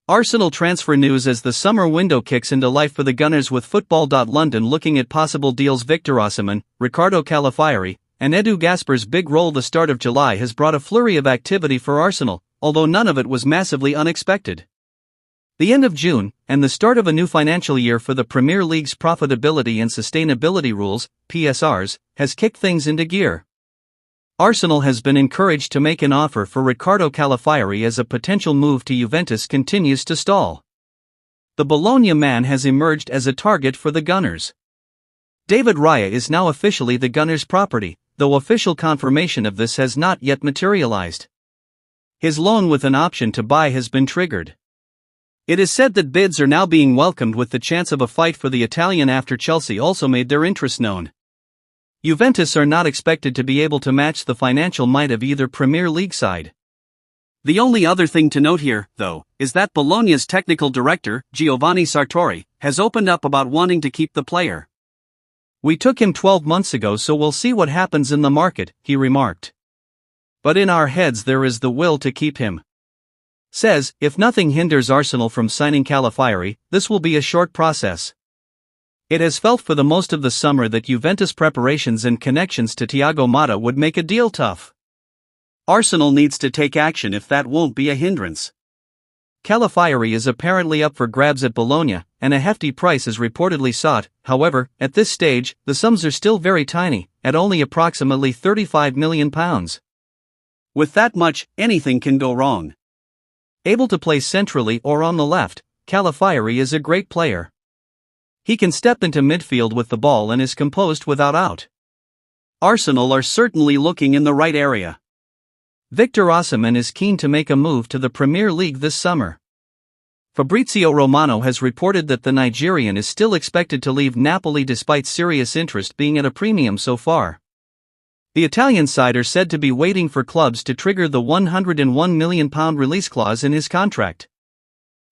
Arsenal transfer news as the summer window kicks into life for the Gunners, with Football.London looking at possible deals. Victor Osimhen, Riccardo Calafiori, and Edu Gasper's big role. The start of July has brought a flurry of activity for Arsenal, although none of it was massively unexpected. The end of June, and the start of a new financial year for the Premier League's Profitability and Sustainability Rules, PSRs, has kicked things into gear. Arsenal has been encouraged to make an offer for Riccardo Calafiori as a potential move to Juventus continues to stall. The Bologna man has emerged as a target for the Gunners. David Raya is now officially the Gunners' property, though official confirmation of this has not yet materialized. His loan with an option to buy has been triggered. It is said that bids are now being welcomed, with the chance of a fight for the Italian after Chelsea also made their interest known. Juventus are not expected to be able to match the financial might of either Premier League side. The only other thing to note here, though, is that Bologna's technical director, Giovanni Sartori, has opened up about wanting to keep the player. "We took him 12 months ago, so we'll see what happens in the market," he remarked. "But in our heads there is the will to keep him." Says, if nothing hinders Arsenal from signing Calafiori, this will be a short process. It has felt for the most of the summer that Juventus preparations and connections to Thiago Motta would make a deal tough. Arsenal needs to take action if that won't be a hindrance. Calafiori is apparently up for grabs at Bologna, and a hefty price is reportedly sought. However, at this stage, the sums are still very tiny, at only approximately £35 million. With that much, anything can go wrong. Able to play centrally or on the left, Calafiori is a great player. He can step into midfield with the ball and is composed without out. Arsenal are certainly looking in the right area. Victor Osimhen is keen to make a move to the Premier League this summer. Fabrizio Romano has reported that the Nigerian is still expected to leave Napoli despite serious interest being at a premium so far. The Italian side are said to be waiting for clubs to trigger the £101 million release clause in his contract.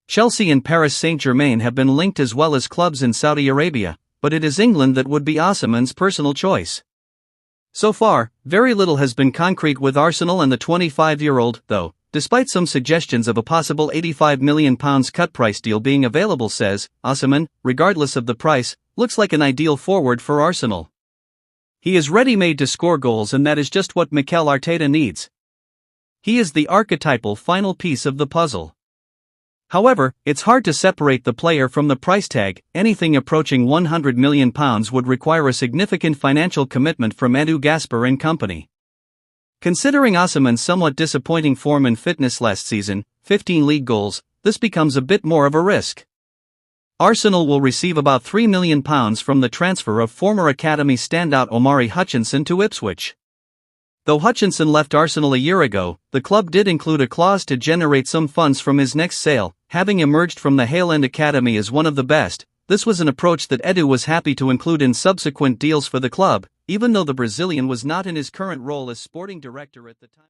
Chelsea and Paris Saint-Germain have been linked, as well as clubs in Saudi Arabia, but it is England that would be Osimhen's personal choice. So far, very little has been concrete with Arsenal and the 25-year-old, though, despite some suggestions of a possible £85 million cut price deal being available. Says, Osimhen, regardless of the price, looks like an ideal forward for Arsenal. He is ready-made to score goals, and that is just what Mikel Arteta needs. He is the archetypal final piece of the puzzle. However, it's hard to separate the player from the price tag. Anything approaching £100 million would require a significant financial commitment from Edu Gasper and company. Considering Osimhen's somewhat disappointing form and fitness last season, 15 league goals, this becomes a bit more of a risk. Arsenal will receive about £3 million from the transfer of former academy standout Omari Hutchinson to Ipswich. Though Hutchinson left Arsenal a year ago, the club did include a clause to generate some funds from his next sale. Having emerged from the Hale End Academy as one of the best, this was an approach that Edu was happy to include in subsequent deals for the club, even though the Brazilian was not in his current role as sporting director at the time.